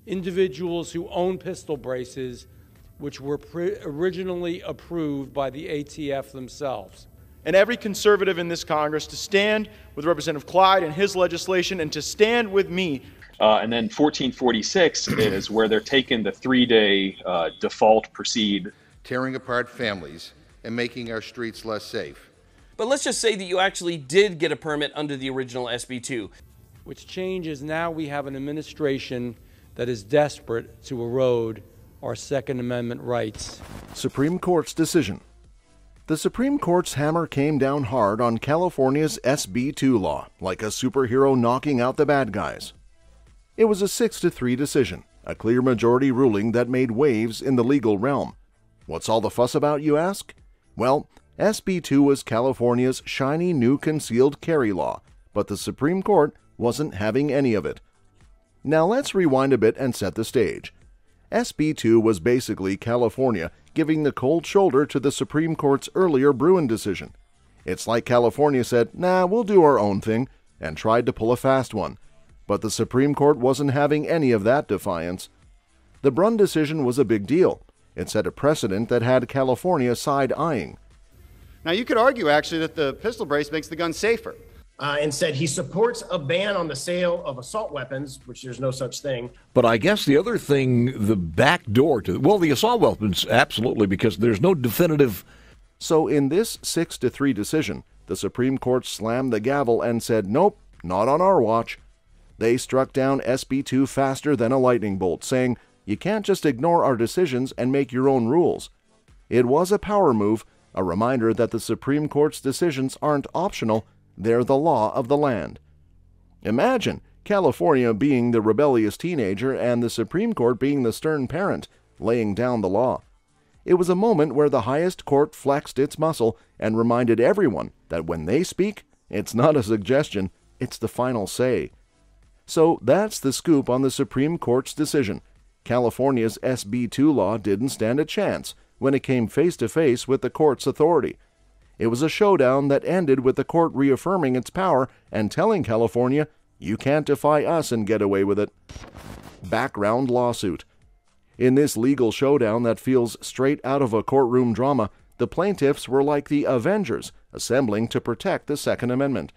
individuals who own pistol braces, which were originally approved by the ATF themselves. And every conservative in this Congress to stand with Representative Clyde and his legislation, and to stand with me. And then 1446 is where they're taking the 3-day default proceed. Tearing apart families and making our streets less safe. But let's just say that you actually did get a permit under the original SB2. Which changes now we have an administration that is desperate to erode our Second Amendment rights. Supreme Court's decision. The Supreme Court's hammer came down hard on California's SB2 law, like a superhero knocking out the bad guys. It was a 6-3 decision, a clear majority ruling that made waves in the legal realm. What's all the fuss about, you ask? Well, SB2 was California's shiny new concealed carry law, but the Supreme Court wasn't having any of it. Now let's rewind a bit and set the stage. SB2 was basically California giving the cold shoulder to the Supreme Court's earlier Bruin decision. It's like California said, nah, we'll do our own thing, and tried to pull a fast one. But the Supreme Court wasn't having any of that defiance. The Brun decision was a big deal. It set a precedent that had California side-eyeing. Now, you could argue, actually, that the pistol brace makes the gun safer. And said he supports a ban on the sale of assault weapons, which there's no such thing. But I guess the other thing, the back door to, well, the assault weapons, absolutely, because there's no definitive. So in this 6-3 decision, the Supreme Court slammed the gavel and said, nope, not on our watch. They struck down SB2 faster than a lightning bolt, saying, you can't just ignore our decisions and make your own rules. It was a power move, a reminder that the Supreme Court's decisions aren't optional, they're the law of the land. Imagine California being the rebellious teenager and the Supreme Court being the stern parent, laying down the law. It was a moment where the highest court flexed its muscle and reminded everyone that when they speak, it's not a suggestion, it's the final say. So that's the scoop on the Supreme Court's decision. California's SB2 law didn't stand a chance when it came face-to-face with the court's authority. It was a showdown that ended with the court reaffirming its power and telling California, you can't defy us and get away with it. Background lawsuit. In this legal showdown that feels straight out of a courtroom drama, the plaintiffs were like the Avengers, assembling to protect the Second Amendment.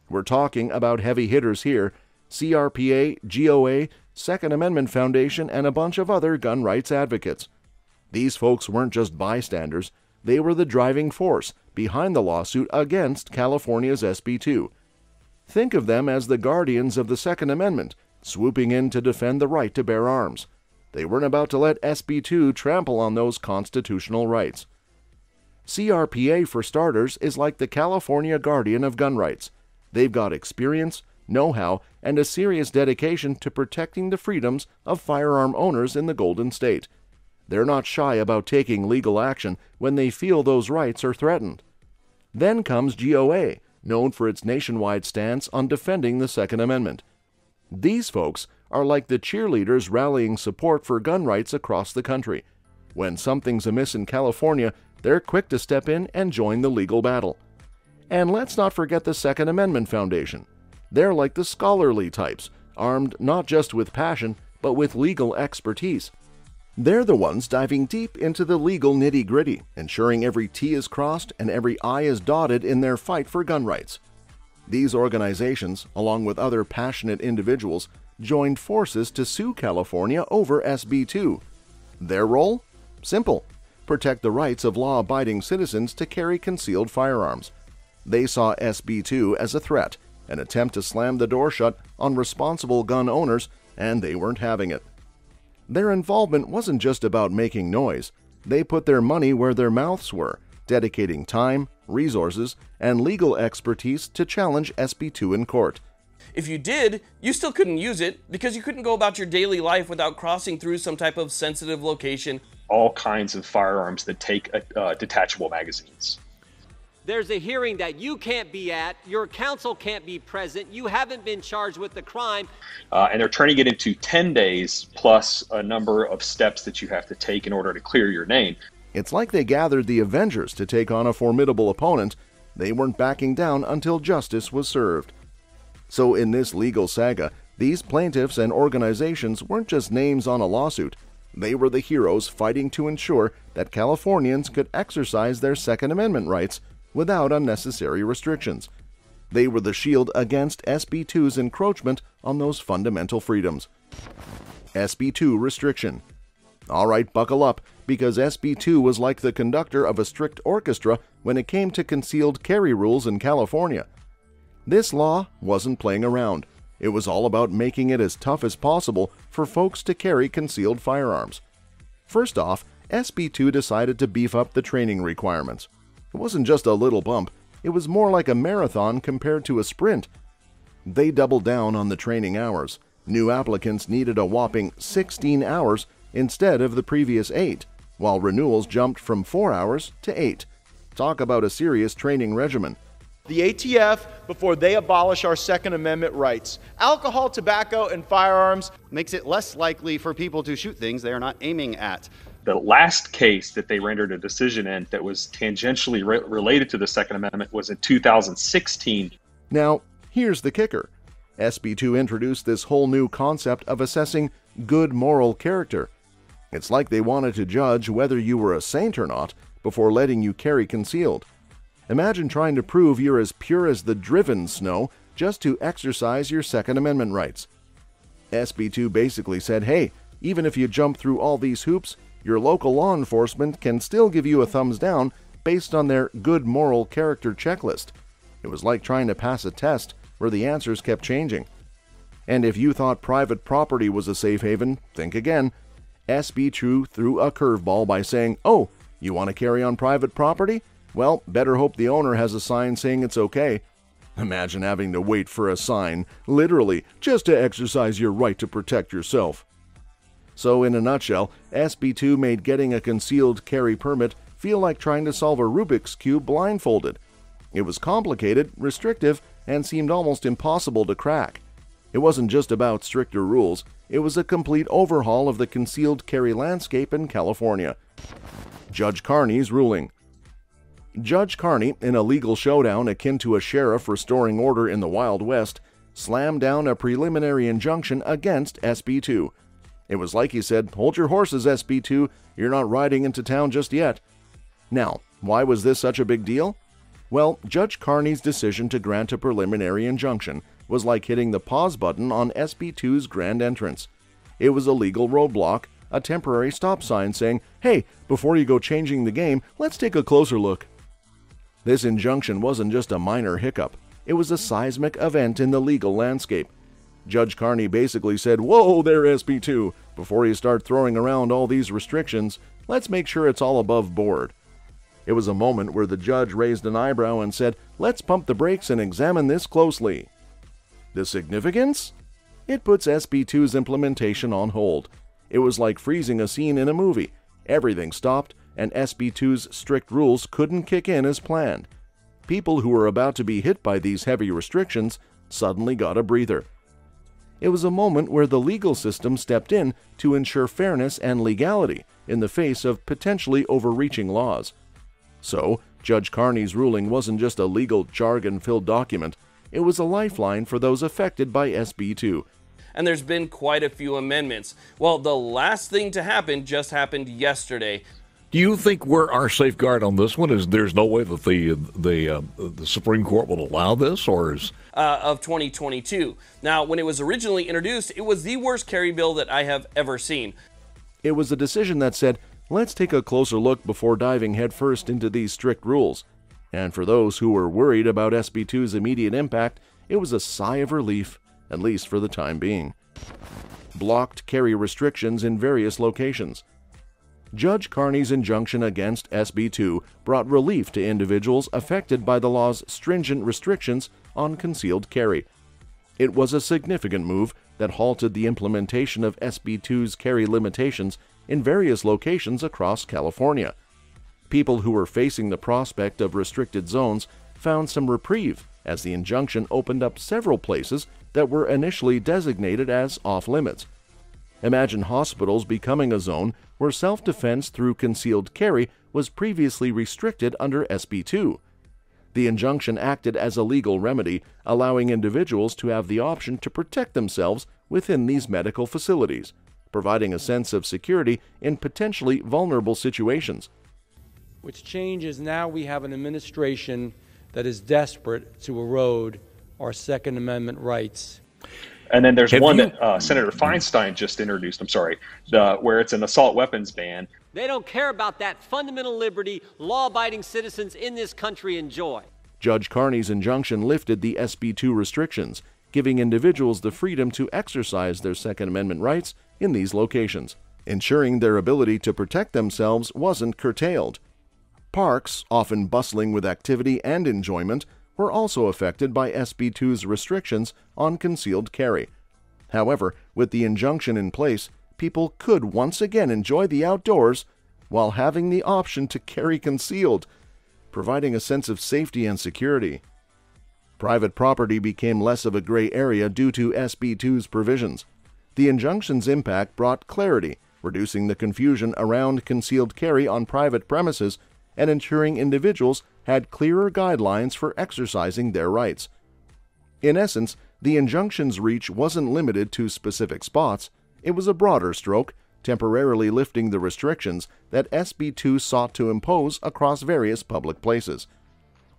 We're talking about heavy hitters here: CRPA, GOA, Second Amendment Foundation, and a bunch of other gun rights advocates. These folks weren't just bystanders, they were the driving force behind the lawsuit against California's SB2. Think of them as the guardians of the Second Amendment, swooping in to defend the right to bear arms. They weren't about to let SB2 trample on those constitutional rights. CRPA, for starters, is like the California guardian of gun rights. They've got experience, know-how, and a serious dedication to protecting the freedoms of firearm owners in the Golden State. They're not shy about taking legal action when they feel those rights are threatened. Then comes GOA, known for its nationwide stance on defending the Second Amendment. These folks are like the cheerleaders rallying support for gun rights across the country. When something's amiss in California, they're quick to step in and join the legal battle. And let's not forget the Second Amendment Foundation. They're like the scholarly types, armed not just with passion, but with legal expertise. They're the ones diving deep into the legal nitty-gritty, ensuring every T is crossed and every I is dotted in their fight for gun rights. These organizations, along with other passionate individuals, joined forces to sue California over SB2. Their role? Simple: protect the rights of law-abiding citizens to carry concealed firearms. They saw SB2 as a threat, an attempt to slam the door shut on responsible gun owners, and they weren't having it. Their involvement wasn't just about making noise. They put their money where their mouths were, dedicating time, resources, and legal expertise to challenge SB2 in court. If you did, you still couldn't use it because you couldn't go about your daily life without crossing through some type of sensitive location. All kinds of firearms that take detachable magazines. There's a hearing that you can't be at, your counsel can't be present, you haven't been charged with the crime. And they're turning it into 10 days plus a number of steps that you have to take in order to clear your name. It's like they gathered the Avengers to take on a formidable opponent. They weren't backing down until justice was served. So in this legal saga, These plaintiffs and organizations weren't just names on a lawsuit. They were the heroes fighting to ensure that Californians could exercise their Second Amendment rights without unnecessary restrictions. They were the shield against SB 2's encroachment on those fundamental freedoms. SB 2 restriction. All right, buckle up, because SB 2 was like the conductor of a strict orchestra when it came to concealed carry rules in California. This law wasn't playing around. It was all about making it as tough as possible for folks to carry concealed firearms. First off, SB 2 decided to beef up the training requirements. It wasn't just a little bump, it was more like a marathon compared to a sprint. They doubled down on the training hours. New applicants needed a whopping 16 hours instead of the previous 8, while renewals jumped from 4 hours to 8. Talk about a serious training regimen. The ATF before they abolish our Second Amendment rights. Alcohol, tobacco, and firearms Makes it less likely for people to shoot things they are not aiming at. The last case that they rendered a decision in that was tangentially related to the Second Amendment was in 2016. Now, here's the kicker. SB 2 introduced this whole new concept of assessing good moral character. It's like they wanted to judge whether you were a saint or not before letting you carry concealed. Imagine trying to prove you're as pure as the driven snow just to exercise your Second Amendment rights. SB 2 basically said, hey, even if you jump through all these hoops, your local law enforcement can still give you a thumbs down based on their good moral character checklist. It was like trying to pass a test where the answers kept changing. And if you thought private property was a safe haven, think again. SB 2 threw a curveball by saying, oh, you want to carry on private property? Well, better hope the owner has a sign saying it's okay. Imagine having to wait for a sign, literally, just to exercise your right to protect yourself. So in a nutshell, SB 2 made getting a concealed carry permit feel like trying to solve a Rubik's Cube blindfolded. It was complicated, restrictive, and seemed almost impossible to crack. It wasn't just about stricter rules, it was a complete overhaul of the concealed carry landscape in California. Judge Carney's ruling. Judge Carney, in a legal showdown akin to a sheriff restoring order in the Wild West, slammed down a preliminary injunction against SB 2. It was like he said, hold your horses, SB 2, you're not riding into town just yet. Now, why was this such a big deal? Well, Judge Carney's decision to grant a preliminary injunction was like hitting the pause button on SB 2's grand entrance. It was a legal roadblock, a temporary stop sign saying, hey, before you go changing the game, let's take a closer look. This injunction wasn't just a minor hiccup. It was a seismic event in the legal landscape. Judge Carney basically said, whoa there, SB 2, before you start throwing around all these restrictions, let's make sure it's all above board. It was a moment where the judge raised an eyebrow and said, let's pump the brakes and examine this closely. The significance? It puts SB 2's implementation on hold. It was like freezing a scene in a movie. Everything stopped, and SB 2's strict rules couldn't kick in as planned. People who were about to be hit by these heavy restrictions suddenly got a breather. It was a moment where the legal system stepped in to ensure fairness and legality in the face of potentially overreaching laws. So, Judge Carney's ruling wasn't just a legal jargon-filled document, it was a lifeline for those affected by SB 2. And there's been quite a few amendments. Well, the last thing to happen just happened yesterday. Do you think we're our safeguard on this one is there's no way that the Supreme Court will allow this, or is of 2022. Now, when it was originally introduced, it was the worst carry bill that I have ever seen. It was a decision that said, let's take a closer look before diving headfirst into these strict rules. And for those who were worried about SB 2's immediate impact, it was a sigh of relief, at least for the time being. Blocked carry restrictions in various locations. Judge Carney's injunction against SB 2 brought relief to individuals affected by the law's stringent restrictions on concealed carry. It was a significant move that halted the implementation of SB 2's carry limitations in various locations across California. People who were facing the prospect of restricted zones found some reprieve as the injunction opened up several places that were initially designated as off-limits. Imagine hospitals becoming a zone where self-defense through concealed carry was previously restricted under SB 2. The injunction acted as a legal remedy, allowing individuals to have the option to protect themselves within these medical facilities, providing a sense of security in potentially vulnerable situations. Which changes now we have an administration that is desperate to erode our Second Amendment rights. And then there's one that Senator Feinstein just introduced, where it's an assault weapons ban. They don't care about that fundamental liberty law-abiding citizens in this country enjoy. Judge Carney's injunction lifted the SB 2 restrictions, giving individuals the freedom to exercise their Second Amendment rights in these locations, ensuring their ability to protect themselves wasn't curtailed. Parks, often bustling with activity and enjoyment, were also affected by SB 2's restrictions on concealed carry. However, with the injunction in place, people could once again enjoy the outdoors while having the option to carry concealed, providing a sense of safety and security. Private property became less of a gray area due to SB 2's provisions. The injunction's impact brought clarity, reducing the confusion around concealed carry on private premises and ensuring individuals had clearer guidelines for exercising their rights. In essence, the injunction's reach wasn't limited to specific spots. It was a broader stroke, temporarily lifting the restrictions that SB 2 sought to impose across various public places.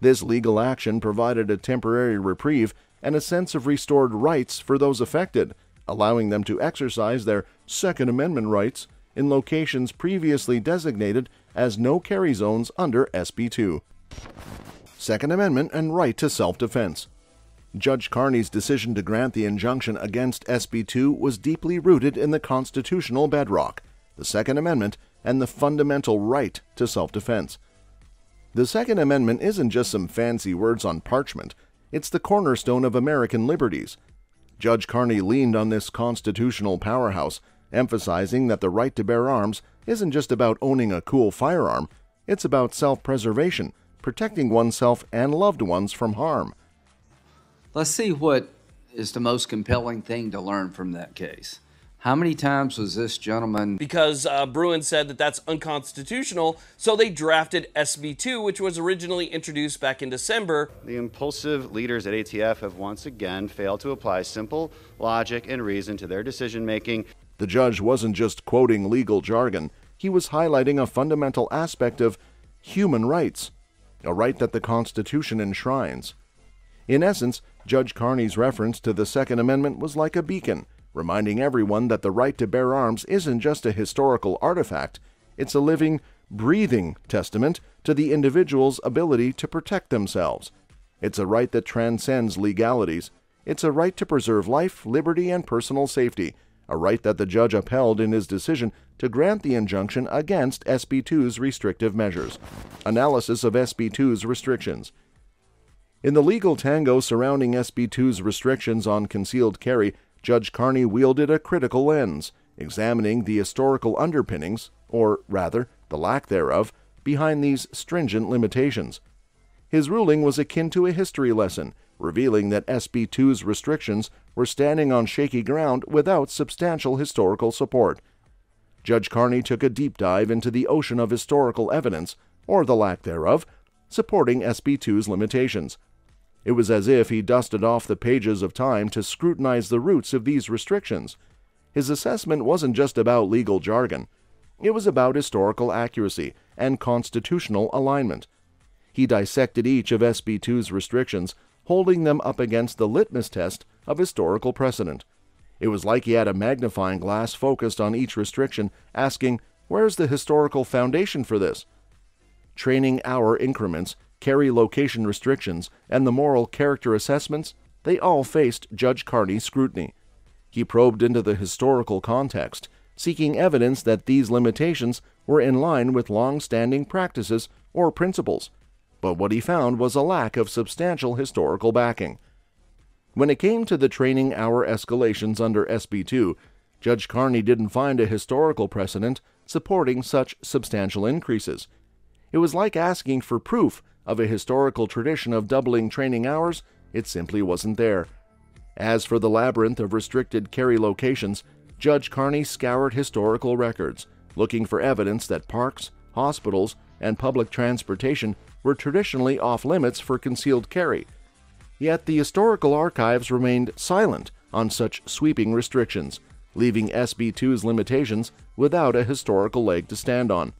This legal action provided a temporary reprieve and a sense of restored rights for those affected, allowing them to exercise their Second Amendment rights in locations previously designated as no-carry zones under SB 2. Second Amendment and right to self-defense. Judge Carney's decision to grant the injunction against SB 2 was deeply rooted in the constitutional bedrock, the Second Amendment, and the fundamental right to self-defense. The Second Amendment isn't just some fancy words on parchment, it's the cornerstone of American liberties. Judge Carney leaned on this constitutional powerhouse, emphasizing that the right to bear arms isn't just about owning a cool firearm, it's about self-preservation, protecting oneself and loved ones from harm. Let's see what is the most compelling thing to learn from that case. How many times was this gentleman... Because Bruin said that that's unconstitutional, so they drafted SB 2, which was originally introduced back in December. The impulsive leaders at ATF have once again failed to apply simple logic and reason to their decision-making. The judge wasn't just quoting legal jargon, he was highlighting a fundamental aspect of human rights, a right that the Constitution enshrines. In essence, Judge Carney's reference to the Second Amendment was like a beacon, reminding everyone that the right to bear arms isn't just a historical artifact, it's a living, breathing testament to the individual's ability to protect themselves. It's a right that transcends legalities. It's a right to preserve life, liberty, and personal safety, a right that the judge upheld in his decision to grant the injunction against SB 2's restrictive measures. Analysis of SB 2's restrictions. In the legal tango surrounding SB 2's restrictions on concealed carry, Judge Carney wielded a critical lens, examining the historical underpinnings, or rather, the lack thereof, behind these stringent limitations. His ruling was akin to a history lesson, revealing that SB 2's restrictions were standing on shaky ground without substantial historical support. Judge Carney took a deep dive into the ocean of historical evidence, or the lack thereof, supporting SB 2's limitations. It was as if he dusted off the pages of time to scrutinize the roots of these restrictions. His assessment wasn't just about legal jargon. It was about historical accuracy and constitutional alignment. He dissected each of SB 2's restrictions, holding them up against the litmus test of historical precedent. It was like he had a magnifying glass focused on each restriction, asking, where's the historical foundation for this? Training hour increments, carry location restrictions, and the moral character assessments, they all faced Judge Carney's scrutiny. He probed into the historical context, seeking evidence that these limitations were in line with long-standing practices or principles. But what he found was a lack of substantial historical backing. When it came to the training hour escalations under SB 2, Judge Carney didn't find a historical precedent supporting such substantial increases. It was like asking for proof of a historical tradition of doubling training hours. It simply wasn't there. As for the labyrinth of restricted carry locations, Judge Carney scoured historical records, looking for evidence that parks, hospitals, and public transportation were traditionally off-limits for concealed carry. Yet the historical archives remained silent on such sweeping restrictions, leaving SB2's limitations without a historical leg to stand on.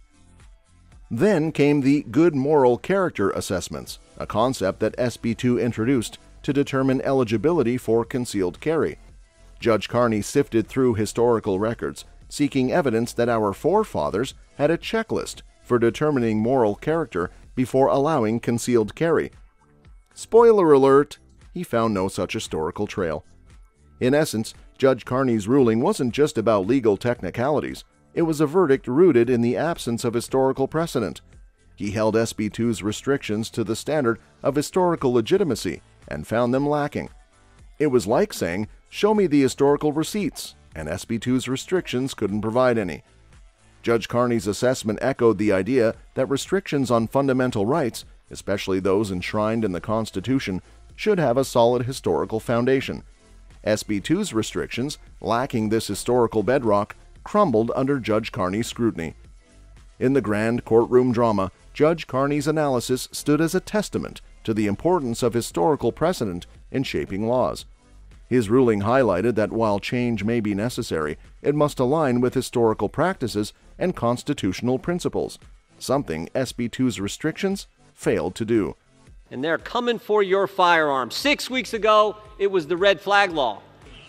Then came the good moral character assessments, a concept that SB2 introduced to determine eligibility for concealed carry. Judge Carney sifted through historical records, seeking evidence that our forefathers had a checklist for determining moral character before allowing concealed carry. Spoiler alert, he found no such historical trail. In essence, Judge Carney's ruling wasn't just about legal technicalities. It was a verdict rooted in the absence of historical precedent. He held SB2's restrictions to the standard of historical legitimacy and found them lacking. It was like saying, "Show me the historical receipts," and SB2's restrictions couldn't provide any. Judge Carney's assessment echoed the idea that restrictions on fundamental rights, especially those enshrined in the Constitution, should have a solid historical foundation. SB2's restrictions, lacking this historical bedrock, crumbled under Judge Carney's scrutiny. In the grand courtroom drama, Judge Carney's analysis stood as a testament to the importance of historical precedent in shaping laws. His ruling highlighted that while change may be necessary, it must align with historical practices and constitutional principles, something SB2's restrictions failed to do. And they're coming for your firearms. 6 weeks ago, it was the red flag law.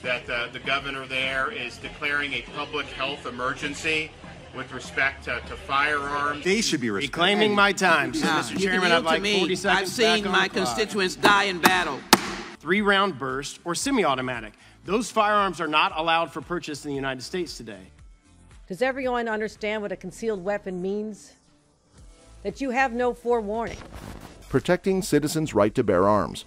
That the governor there is declaring a public health emergency with respect to firearms. They should be respected. Reclaiming my time. So, Mr. Chairman, I'd like 40 seconds I've seen my constituents die in battle. 3-round burst or semi-automatic. Those firearms are not allowed for purchase in the United States today. Does everyone understand what a concealed weapon means? That you have no forewarning. Protecting citizens' right to bear arms.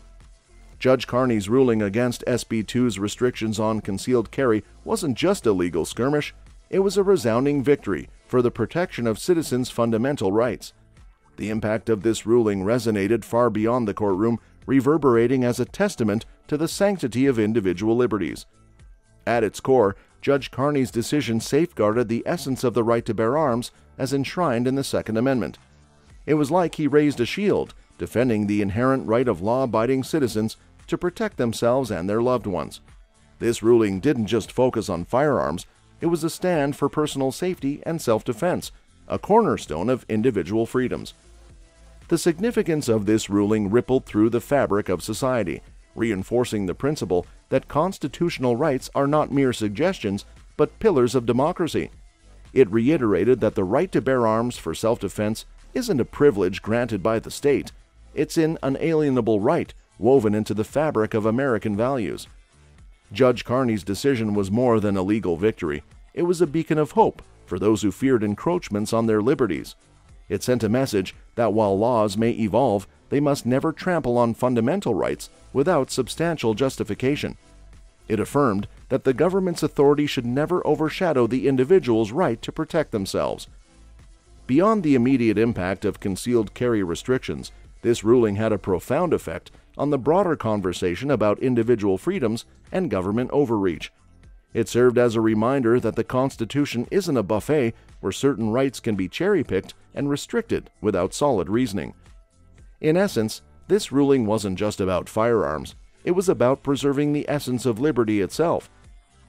Judge Carney's ruling against SB2's restrictions on concealed carry wasn't just a legal skirmish, it was a resounding victory for the protection of citizens' fundamental rights. The impact of this ruling resonated far beyond the courtroom, reverberating as a testament to the sanctity of individual liberties. At its core, Judge Carney's decision safeguarded the essence of the right to bear arms as enshrined in the Second Amendment. It was like he raised a shield, defending the inherent right of law-abiding citizens to protect themselves and their loved ones. This ruling didn't just focus on firearms, it was a stand for personal safety and self-defense, a cornerstone of individual freedoms. The significance of this ruling rippled through the fabric of society, reinforcing the principle that constitutional rights are not mere suggestions, but pillars of democracy. It reiterated that the right to bear arms for self-defense isn't a privilege granted by the state. It's an unalienable right woven into the fabric of American values. Judge Carney's decision was more than a legal victory. It was a beacon of hope for those who feared encroachments on their liberties. It sent a message that while laws may evolve, they must never trample on fundamental rights without substantial justification. It affirmed that the government's authority should never overshadow the individual's right to protect themselves. Beyond the immediate impact of concealed carry restrictions, this ruling had a profound effect on the broader conversation about individual freedoms and government overreach. It served as a reminder that the Constitution isn't a buffet where certain rights can be cherry-picked and restricted without solid reasoning. In essence, this ruling wasn't just about firearms, it was about preserving the essence of liberty itself.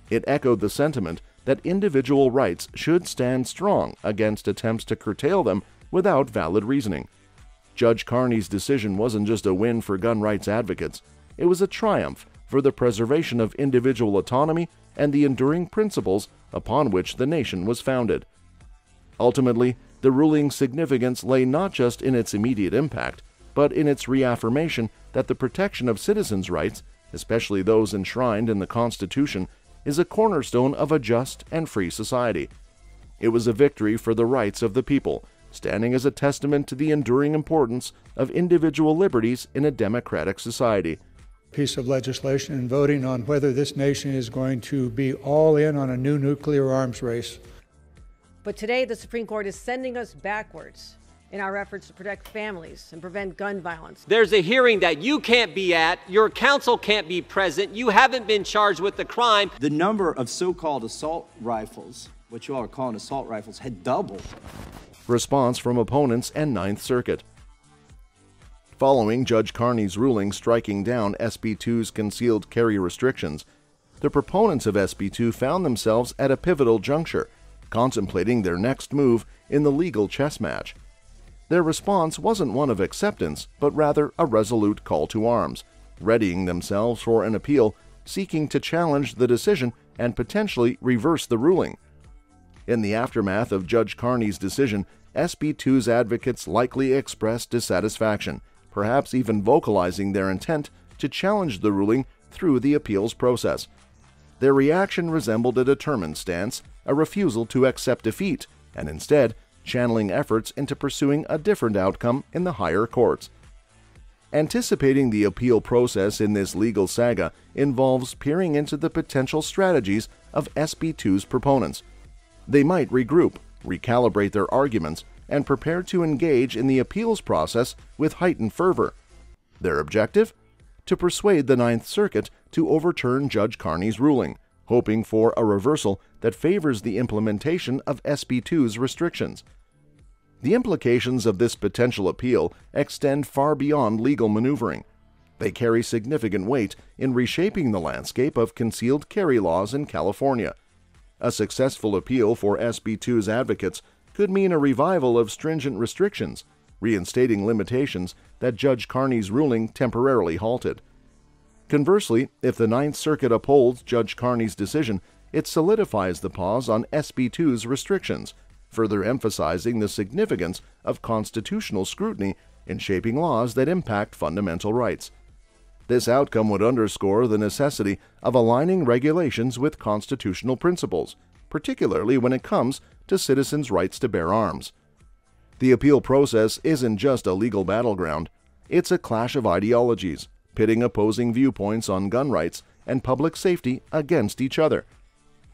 It echoed the sentiment that individual rights should stand strong against attempts to curtail them without valid reasoning. Judge Carney's decision wasn't just a win for gun rights advocates, it was a triumph for the preservation of individual autonomy and the enduring principles upon which the nation was founded. Ultimately, the ruling's significance lay not just in its immediate impact, but in its reaffirmation that the protection of citizens' rights, especially those enshrined in the Constitution, is a cornerstone of a just and free society. It was a victory for the rights of the people, standing as a testament to the enduring importance of individual liberties in a democratic society. Piece of legislation and voting on whether this nation is going to be all in on a new nuclear arms race. But today, the Supreme Court is sending us backwards in our efforts to protect families and prevent gun violence. There's a hearing that you can't be at, your counsel can't be present, you haven't been charged with the crime. The number of so-called assault rifles, what you all are calling assault rifles, had doubled. Response from opponents and Ninth Circuit. Following Judge Carney's ruling striking down SB 2's concealed carry restrictions, the proponents of SB 2 found themselves at a pivotal juncture, contemplating their next move in the legal chess match. Their response wasn't one of acceptance, but rather a resolute call to arms, readying themselves for an appeal seeking to challenge the decision and potentially reverse the ruling. In the aftermath of Judge Carney's decision, SB 2's advocates likely expressed dissatisfaction, perhaps even vocalizing their intent to challenge the ruling through the appeals process. Their reaction resembled a determined stance, a refusal to accept defeat, and instead channeling efforts into pursuing a different outcome in the higher courts. Anticipating the appeal process in this legal saga involves peering into the potential strategies of SB 2's proponents. They might regroup, recalibrate their arguments, and prepare to engage in the appeals process with heightened fervor. Their objective? To persuade the Ninth Circuit to overturn Judge Carney's ruling, hoping for a reversal that favors the implementation of SB 2's restrictions. The implications of this potential appeal extend far beyond legal maneuvering. They carry significant weight in reshaping the landscape of concealed carry laws in California. A successful appeal for SB 2's advocates could mean a revival of stringent restrictions, reinstating limitations that Judge Carney's ruling temporarily halted. Conversely, if the Ninth Circuit upholds Judge Carney's decision, it solidifies the pause on SB 2's restrictions, further emphasizing the significance of constitutional scrutiny in shaping laws that impact fundamental rights. This outcome would underscore the necessity of aligning regulations with constitutional principles, particularly when it comes to citizens' rights to bear arms. The appeal process isn't just a legal battleground, it's a clash of ideologies, pitting opposing viewpoints on gun rights and public safety against each other.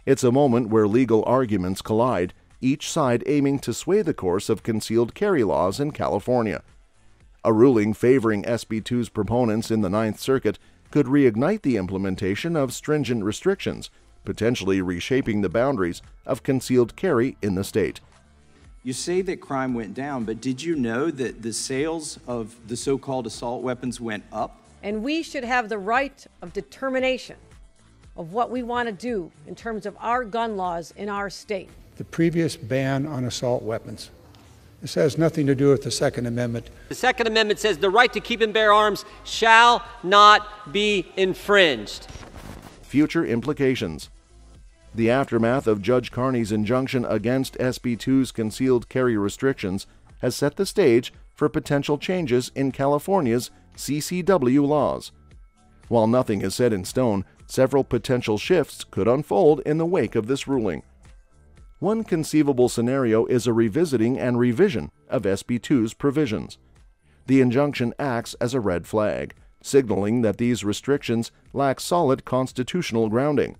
It's a moment where legal arguments collide, each side aiming to sway the course of concealed carry laws in California. A ruling favoring SB 2's proponents in the Ninth Circuit could reignite the implementation of stringent restrictions, potentially reshaping the boundaries of concealed carry in the state. You say that crime went down, but did you know that the sales of the so-called assault weapons went up? And we should have the right of determination of what we want to do in terms of our gun laws in our state. The previous ban on assault weapons. This has nothing to do with the Second Amendment. The Second Amendment says the right to keep and bear arms shall not be infringed. Future implications. The aftermath of Judge Carney's injunction against SB 2's concealed carry restrictions has set the stage for potential changes in California's CCW laws. While nothing is set in stone, several potential shifts could unfold in the wake of this ruling. One conceivable scenario is a revisiting and revision of SB 2's provisions. The injunction acts as a red flag, signaling that these restrictions lack solid constitutional grounding.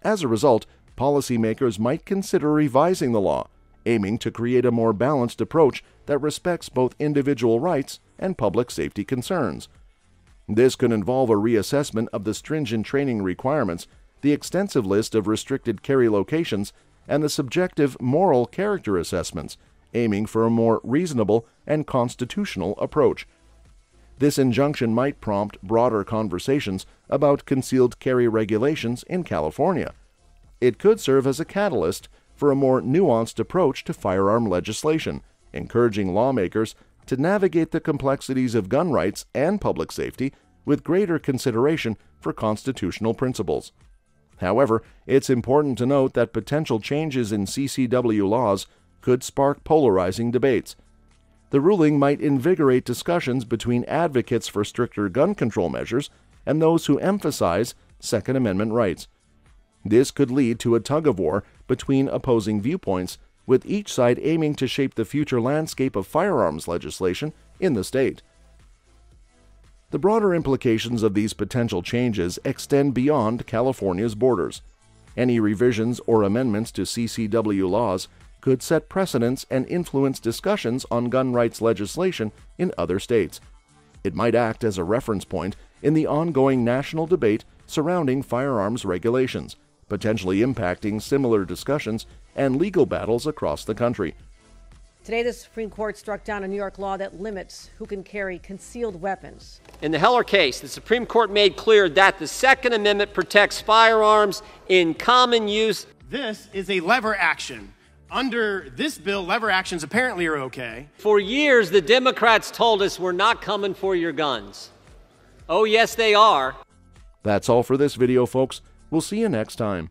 As a result, policymakers might consider revising the law, aiming to create a more balanced approach that respects both individual rights and public safety concerns. This could involve a reassessment of the stringent training requirements, the extensive list of restricted carry locations, and the subjective moral character assessments, aiming for a more reasonable and constitutional approach. This injunction might prompt broader conversations about concealed carry regulations in California. It could serve as a catalyst for a more nuanced approach to firearm legislation, encouraging lawmakers to navigate the complexities of gun rights and public safety with greater consideration for constitutional principles. However, it's important to note that potential changes in CCW laws could spark polarizing debates. The ruling might invigorate discussions between advocates for stricter gun control measures and those who emphasize Second Amendment rights. This could lead to a tug-of-war between opposing viewpoints, with each side aiming to shape the future landscape of firearms legislation in the state. The broader implications of these potential changes extend beyond California's borders. Any revisions or amendments to CCW laws could set precedents and influence discussions on gun rights legislation in other states. It might act as a reference point in the ongoing national debate surrounding firearms regulations, potentially impacting similar discussions and legal battles across the country. Today, the Supreme Court struck down a New York law that limits who can carry concealed weapons. In the Heller case, the Supreme Court made clear that the Second Amendment protects firearms in common use. This is a lever action. Under this bill, lever actions apparently are okay. For years, the Democrats told us we're not coming for your guns. Oh, yes, they are. That's all for this video, folks. We'll see you next time.